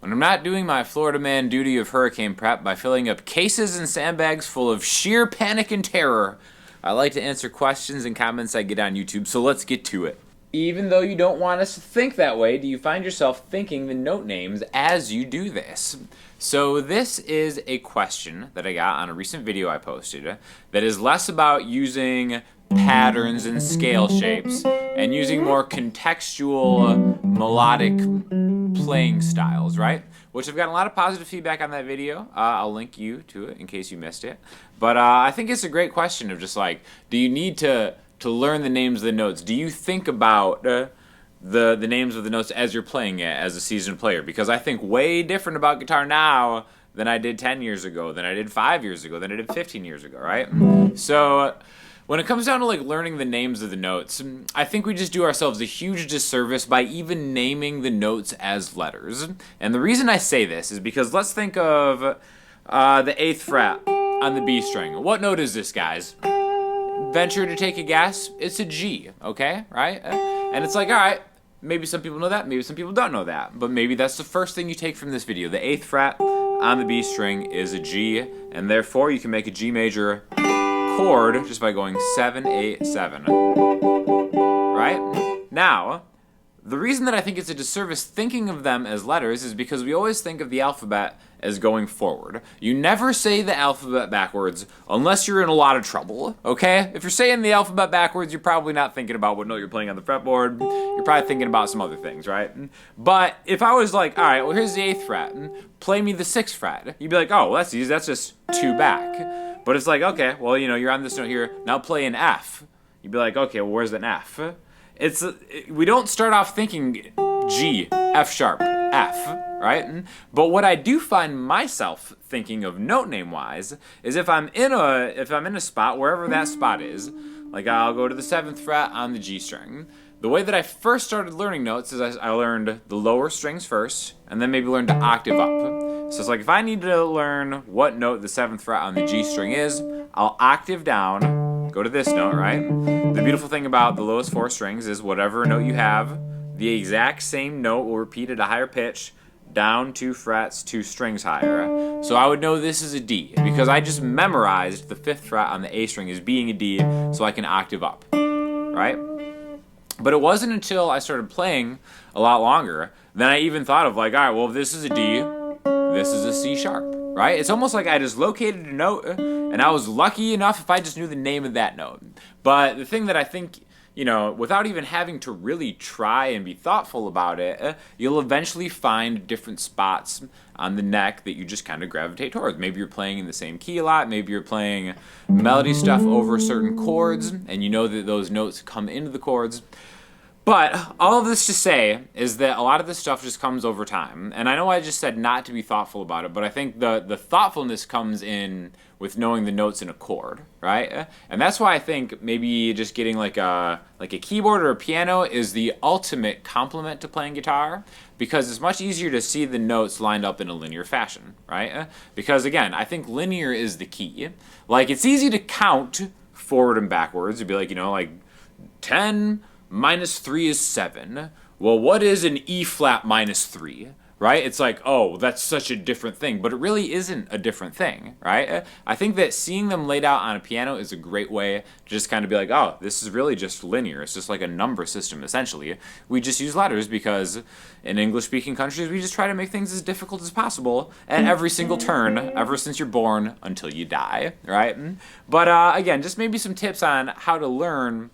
when I'm not doing my Florida man duty of hurricane prep by filling up cases and sandbags full of sheer panic and terror, I like to answer questions and comments I get on YouTube, so let's get to it. Even though you don't want us to think that way, do you find yourself thinking the note names as you do this? So this is a question that I got on a recent video I posted that is less about using patterns and scale shapes and using more contextual melodic playing styles, right? Which I've gotten a lot of positive feedback on that video. I'll link you to it in case you missed it. But I think it's a great question of just like, do you need to learn the names of the notes? Do you think about the names of the notes as you're playing it as a seasoned player? Because I think way different about guitar now than I did 10 years ago, than I did 5 years ago, than I did 15 years ago, right? So when it comes down to like learning the names of the notes, I think we just do ourselves a huge disservice by even naming the notes as letters. And the reason I say this is because let's think of the 8th fret on the B string. What note is this, guys? Venture to take a guess. It's a G, okay, right? And it's like, all right, maybe some people know that, maybe some people don't know that, but maybe that's the first thing you take from this video. The 8th fret on the B string is a G, and therefore you can make a G major chord just by going 7, 8, 7. Right? Now, the reason that I think it's a disservice thinking of them as letters is because we always think of the alphabet as going forward. You never say the alphabet backwards unless you're in a lot of trouble, okay? If you're saying the alphabet backwards, you're probably not thinking about what note you're playing on the fretboard. You're probably thinking about some other things, right? But if I was like, all right, well, here's the 8th fret. Play me the 6th fret. You'd be like, oh, well, that's easy. That's just 2 back. But it's like, okay, well, you know, you're on this note here. Now play an F. You'd be like, okay, well, where's an F? We don't start off thinking G, F sharp, F, right? But what I do find myself thinking of note name wise is if I'm in a spot, wherever that spot is, like I'll go to the 7th fret on the G string. The way that I first started learning notes is I learned the lower strings first, and then maybe learned to octave up. So it's like if I need to learn what note the 7th fret on the G string is, I'll octave down, go to this note, right? The beautiful thing about the lowest 4 strings is whatever note you have, the exact same note will repeat at a higher pitch, down 2 frets, 2 strings higher. So I would know this is a D, because I just memorized the 5th fret on the A string as being a D, so I can octave up, right? But it wasn't until I started playing a lot longer that I even thought of like, all right, well, if this is a D, this is a C sharp, right? It's almost like I just located a note, and I was lucky enough if I just knew the name of that note. But the thing that I think, you know, without even having to really try and be thoughtful about it, you'll eventually find different spots on the neck that you just kind of gravitate towards. Maybe you're playing in the same key a lot. Maybe you're playing melody stuff over certain chords, and you know that those notes come into the chords. But all of this to say is that a lot of this stuff just comes over time. And I know I just said not to be thoughtful about it, but I think the thoughtfulness comes in with knowing the notes in a chord, right? And that's why I think maybe just getting like a keyboard or a piano is the ultimate complement to playing guitar, because it's much easier to see the notes lined up in a linear fashion, right? Because again, I think linear is the key. Like it's easy to count forward and backwards. You'd be like, you know, like 10 minus 3 is 7. Well, what is an E flat minus 3? Right? It's like, oh, that's such a different thing, but it really isn't a different thing, right? I think that seeing them laid out on a piano is a great way to just kind of be like, oh, this is really just linear. It's just like a number system, essentially. We just use letters because in English-speaking countries, we just try to make things as difficult as possible at every single turn, ever since you're born until you die, right? But again, just maybe some tips on how to learn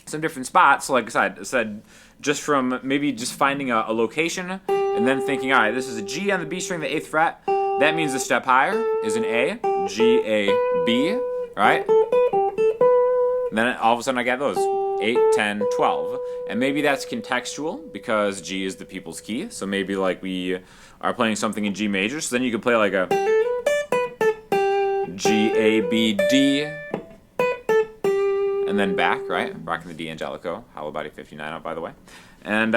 some different spots, like I said, just from maybe just finding a location and then thinking, all right, this is a G on the B string, the 8th fret. That means the step higher is an A, G, A, B, right? And then all of a sudden I get those 8, 10, 12. And maybe that's contextual because G is the people's key. So maybe like we are playing something in G major. So then you could play like a G, A, B, D, and then back, right? Rocking the D'Angelico, Hollow Body 59 out, by the way. And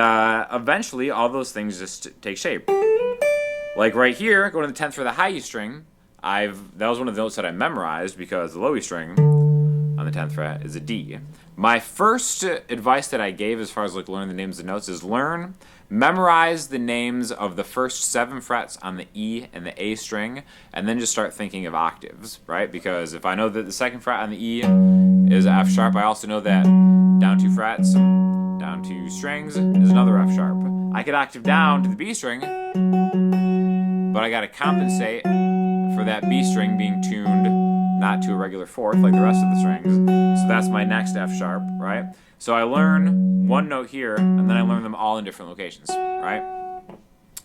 eventually, all those things just take shape. Like right here, going to the 10th for the high E string, that was one of the notes that I memorized because the low E string on the 10th fret is a D. My first advice that I gave as far as like learning the names of the notes is memorize the names of the first 7 frets on the E and the A string, and then just start thinking of octaves, right? Because if I know that the 2nd fret on the E is F sharp, I also know that down 2 frets, down 2 strings is another F sharp. I could octave down to the B string, but I gotta compensate for that B string being tuned not to a regular 4th like the rest of the strings. So that's my next F sharp, right? So I learn one note here, and then I learn them all in different locations, right?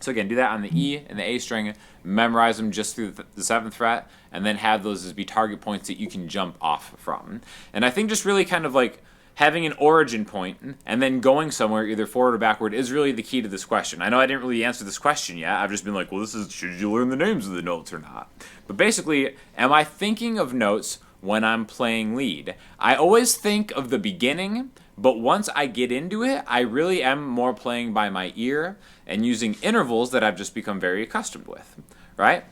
So again, do that on the E and the A string, memorize them just through the 7th fret, and then have those as be target points that you can jump off from. And I think just really kind of like having an origin point and then going somewhere either forward or backward is really the key to this question. I know I didn't really answer this question yet. I've just been like, well, should you learn the names of the notes or not? But basically, am I thinking of notes when I'm playing lead? I always think of the beginning, but once I get into it, I really am more playing by my ear and using intervals that I've just become very accustomed with, right?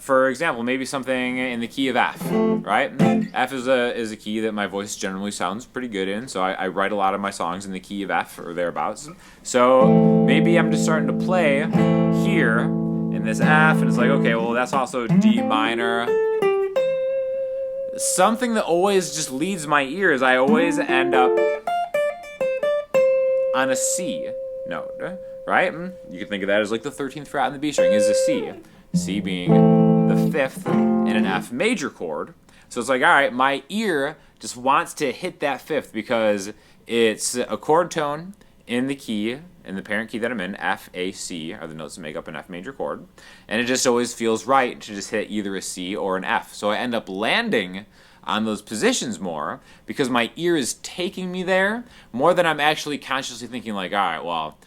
For example, maybe something in the key of F, right? F is a key that my voice generally sounds pretty good in, so I write a lot of my songs in the key of F or thereabouts. So maybe I'm just starting to play here in this F, and it's like, okay, well, that's also D minor. Something that always just leads my ears, I always end up on a C note, right? You can think of that as like the 13th fret on the B string is a C. C being the 5th in an F major chord. So it's like, all right, my ear just wants to hit that 5th because it's a chord tone in the key, in the parent key that I'm in, F, A, C are the notes that make up an F major chord. And it just always feels right to just hit either a C or an F. So I end up landing on those positions more because my ear is taking me there more than I'm actually consciously thinking like, all right, well,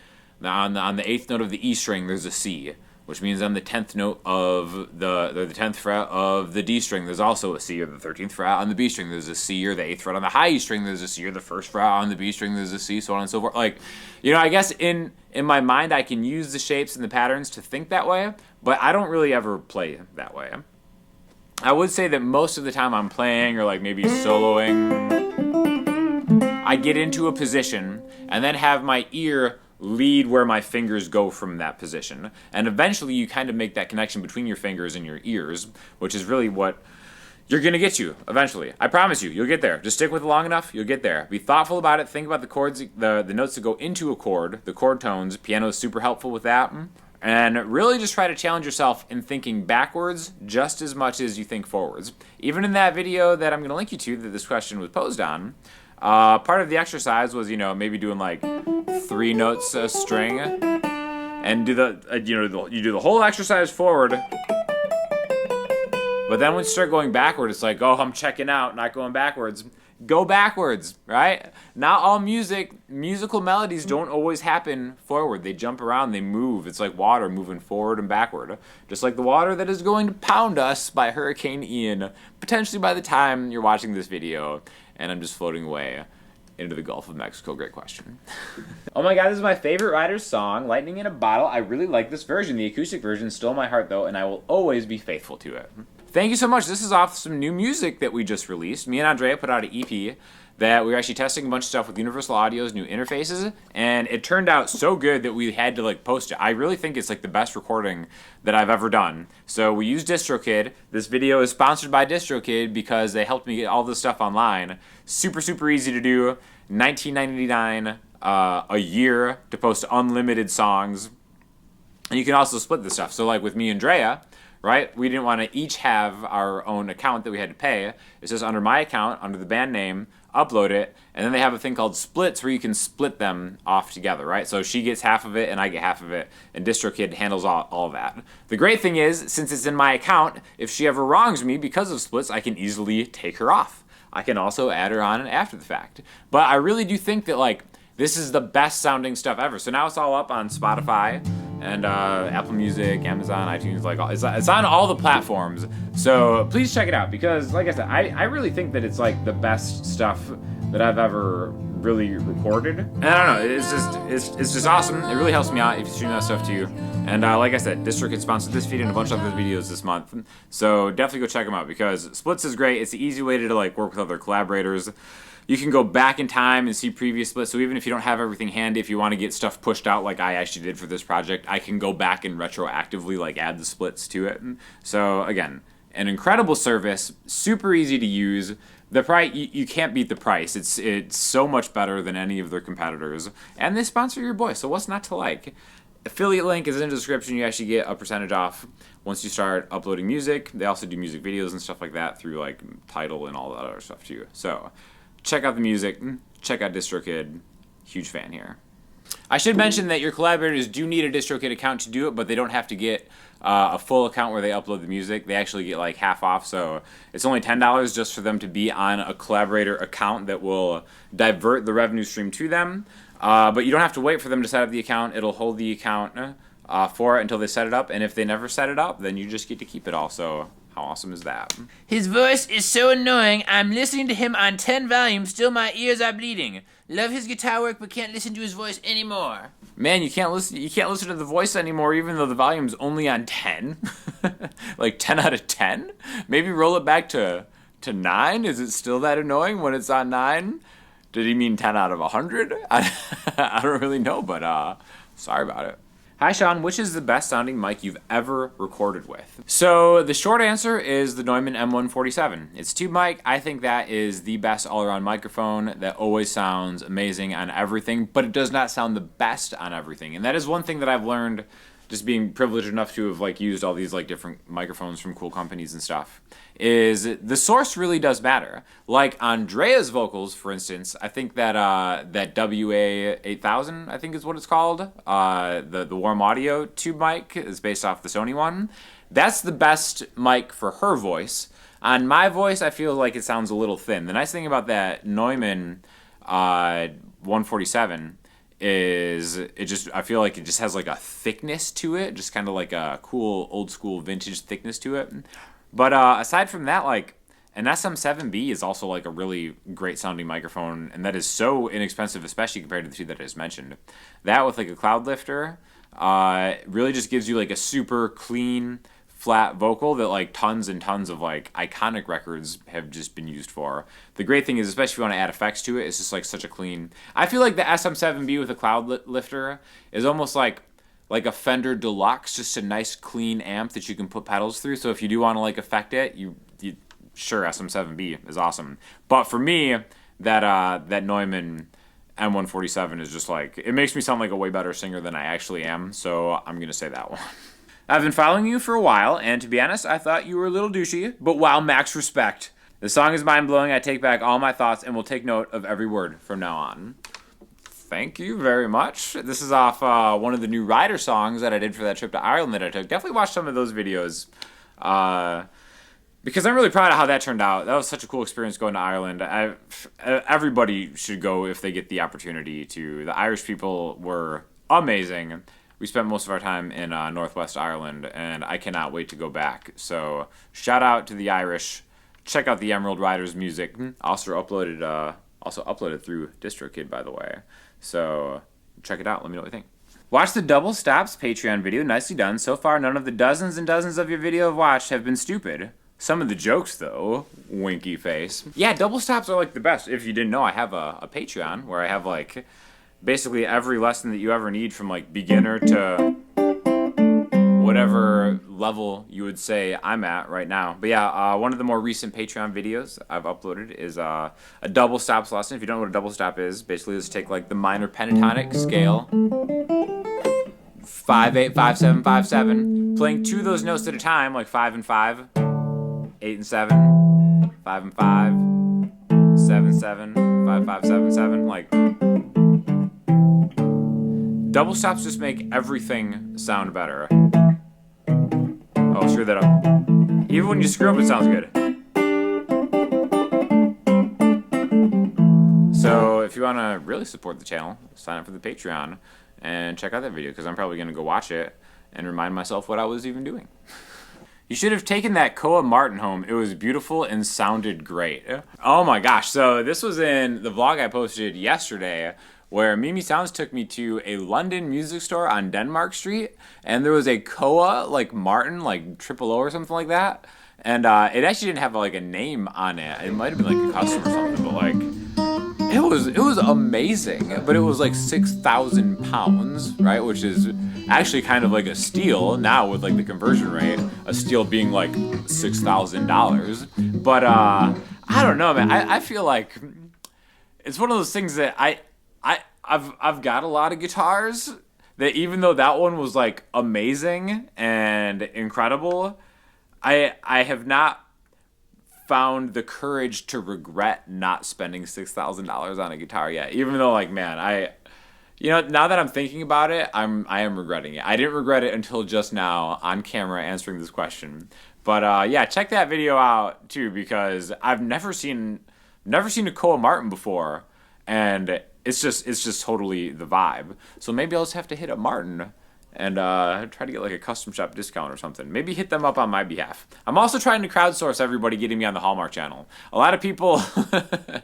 on the 8th note of the E string, there's a C, which means on the 10th note of the 10th fret of the D string, there's also a C, or the 13th fret on the B string, there's a C, or the 8th fret on the high E string, there's a C, or the 1st fret on the B string, there's a C, so on and so forth. Like, I guess in my mind, I can use the shapes and the patterns to think that way, but I don't really ever play that way. I would say that most of the time I'm playing or like maybe soloing, I get into a position and then have my ear lead where my fingers go from that position. And eventually you kind of make that connection between your fingers and your ears, which is really what you're going to get to eventually. I promise you, you'll get there. Just stick with it long enough, you'll get there. Be thoughtful about it. Think about the chords, the notes that go into a chord, the chord tones. Piano is super helpful with that. And really just try to challenge yourself in thinking backwards just as much as you think forwards. Even in that video that I'm going to link you to that this question was posed on, part of the exercise was, maybe doing like 3 notes a string and do you do the whole exercise forward. But then when you start going backward, it's like, oh, I'm checking out, not going backwards. Go backwards, right? Not all musical melodies don't always happen forward. They jump around, they move. It's like water moving forward and backward. Just like the water that is going to pound us by Hurricane Ian, potentially by the time you're watching this video, and I'm just floating away into the Gulf of Mexico. Great question. Oh my god, this is my favorite Riders song, Lightning in a Bottle. I really like this version. The acoustic version stole my heart, though, and I will always be faithful to it. Thank you so much. This is off some new music that we just released. Me and Andrea put out an EP that we were actually testing a bunch of stuff with Universal Audio's new interfaces, and it turned out so good that we had to post it. I really think it's the best recording that I've ever done. So we used DistroKid. This video is sponsored by DistroKid because they helped me get all this stuff online. Super, super easy to do. $19.99 a year to post unlimited songs. And you can also split this stuff. So with me and Drea, right? We didn't want to each have our own account that we had to pay. It's just under my account, under the band name, upload it, and then they have a thing called splits where you can split them off together, right? So she gets half of it and I get half of it, and DistroKid handles all that. The great thing is, since it's in my account, if she ever wrongs me because of splits, I can easily take her off. I can also add her on after the fact. But I really do think that this is the best sounding stuff ever. So now it's all up on Spotify and Apple Music, Amazon, iTunes, it's on all the platforms. So please check it out because, like I said, I really think that it's the best stuff that I've ever really recorded. And I don't know, it's just awesome. It really helps me out if you stream that stuff too. And like I said, DistroKid sponsored this video and a bunch of other videos this month. So definitely go check them out because Splits is great. It's the easy way to like work with other collaborators. You can go back in time and see previous splits. So even if you don't have everything handy, if you want to get stuff pushed out like I actually did for this project, I can go back and retroactively like add the splits to it. So again, an incredible service, super easy to use. The price, you can't beat the price. It's so much better than any of their competitors. And they sponsor your boy, so what's not to like? Affiliate link is in the description. You actually get a percentage off once you start uploading music. They also do music videos and stuff like that through like Tidal and all that other stuff too. So check out the music, check out DistroKid. Huge fan here. I should mention that your collaborators do need a DistroKid account to do it, but they don't have to get a full account where they upload the music. They actually get like half off, so it's only $10 just for them to be on a collaborator account that will divert the revenue stream to them. But you don't have to wait for them to set up the account. It'll hold the account for it until they set it up, and if they never set it up, then you just get to keep it all. So how awesome is that? His voice is so annoying. I'm listening to him on 10 volumes. Still, my ears are bleeding. Love his guitar work, but can't listen to his voice anymore. Man, you can't listen to the voice anymore, even though the volume's only on 10. Like 10 out of 10. Maybe roll it back to 9. Is it still that annoying when it's on 9? Did he mean 10 out of 100? I don't really know, but sorry about it. Hi Sean, which is the best sounding mic you've ever recorded with? So the short answer is the Neumann M147. It's tube mic. I think that is the best all-around microphone that always sounds amazing on everything, but it does not sound the best on everything. And that is one thing that I've learned just being privileged enough to have like used all these like different microphones from cool companies and stuff, is the source really does matter. Like Andrea's vocals, for instance, I think that that WA8000, I think is what it's called, the Warm Audio tube mic is based off the Sony one. That's the best mic for her voice. On my voice, I feel like it sounds a little thin. The nice thing about that Neumann 147 is I feel like it just has like a thickness to it, just kind of like a cool old school vintage thickness to it. But aside from that, like an SM7B is also like a really great sounding microphone, and that is so inexpensive, especially compared to the two that I just mentioned. That with like a cloud lifter really just gives you like a super clean, flat vocal that like tons and tons of like iconic records have just been used for. The great thing is, especially if you want to add effects to it, it's just like such a clean. I feel like the SM7B with a cloud lifter is almost like a Fender Deluxe, just a nice clean amp that you can put pedals through. So if you do want to like affect it, you sure, SM7B is awesome. But for me, that Neumann M147 is just like, it makes me sound like a way better singer than I actually am. So I'm gonna say that one. I've been following you for a while, and to be honest, I thought you were a little douchey, but wow, max respect. The song is mind-blowing. I take back all my thoughts and will take note of every word from now on. Thank you very much. This is off one of the new Rider songs that I did for that trip to Ireland that I took. Definitely watch some of those videos because I'm really proud of how that turned out. That was such a cool experience going to Ireland. Everybody should go if they get the opportunity to. The Irish people were amazing. We spent most of our time in Northwest Ireland, and I cannot wait to go back. So shout out to the Irish. Check out the Emerald Riders music. Also uploaded through DistroKid, by the way. So check it out. Let me know what you think. Watch the Double Stops Patreon video. Nicely done. So far, none of the dozens and dozens of your video I've watched have been stupid. Some of the jokes, though, winky face. Yeah, Double Stops are like the best. If you didn't know, I have a Patreon where I have like basically every lesson that you ever need from like beginner to whatever level you would say I'm at right now. But yeah, one of the more recent Patreon videos I've uploaded is a double stops lesson. If you don't know what a double stop is, basically let's take like the minor pentatonic scale, 5 8 5 7 5 7, playing two of those notes at a time, like 5 and 5, 8 and 7, 5 and 5, 7 7, 5 5 7 7, like. Double stops just make everything sound better. Oh, screw that up. Even when you screw up, it sounds good. So if you want to really support the channel, sign up for the Patreon and check out that video, because I'm probably going to go watch it and remind myself what I was even doing. You should have taken that Koa Martin home. It was beautiful and sounded great. Oh my gosh. So this was in the vlog I posted yesterday where Mimi Sounds took me to a London music store on Denmark Street, and there was a Koa, like Martin, like Triple O or something like that. And it actually didn't have like a name on it. It might have been like a custom or something, but like it was amazing. But it was like 6,000 pounds, right? Which is actually kind of like a steal now with like the conversion rate. A steal being like $6,000. But I don't know, man. I feel like it's one of those things that I've got a lot of guitars that even though that one was like amazing and incredible, I have not found the courage to regret not spending $6,000 on a guitar yet. Even though, like, man, now that I'm thinking about it, I am regretting it. I didn't regret it until just now on camera answering this question. But yeah, check that video out too because I've never seen a Koa Martin before, and it's just totally the vibe. So maybe I'll just have to hit up Martin and try to get like a custom shop discount or something. Maybe hit them up on my behalf. I'm also trying to crowdsource everybody getting me on the Hallmark channel. A lot of people have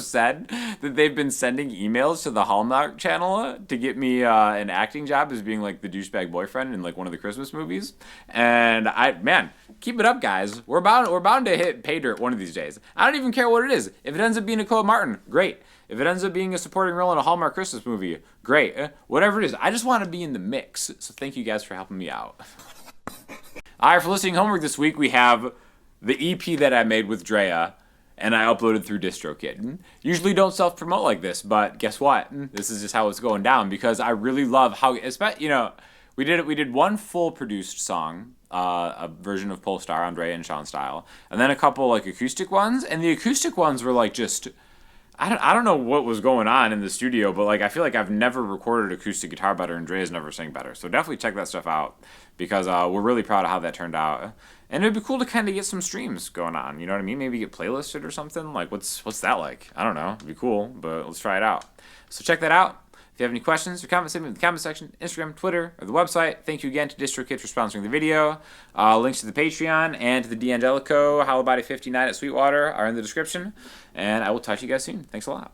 said that they've been sending emails to the Hallmark channel to get me an acting job as being like the douchebag boyfriend in like one of the Christmas movies. And man, keep it up, guys. We're bound to hit pay dirt one of these days. I don't even care what it is. If it ends up being a Koa Martin, great. If it ends up being a supporting role in a Hallmark Christmas movie, great. Whatever it is, I just want to be in the mix. So thank you guys for helping me out. All right, for listening homework this week, we have the EP that I made with Drea, and I uploaded through DistroKid. Usually don't self-promote like this, but guess what? This is just how it's going down because I really love how, we did one full produced song, a version of Polestar on Drea and Sean style, and then a couple like acoustic ones, and the acoustic ones were like just, I don't know what was going on in the studio, but like I feel like I've never recorded acoustic guitar better, and Drea's never sang better. So definitely check that stuff out because we're really proud of how that turned out. And it'd be cool to kind of get some streams going on. You know what I mean? Maybe get playlisted or something. Like what's that like? I don't know. It'd be cool, but let's try it out. So check that out. If you have any questions or comments, send me in the comment section, Instagram, Twitter, or the website. Thank you again to DistroKid for sponsoring the video. Links to the Patreon and to the D'Angelico Hollow Body 59 at Sweetwater are in the description. And I will talk to you guys soon. Thanks a lot.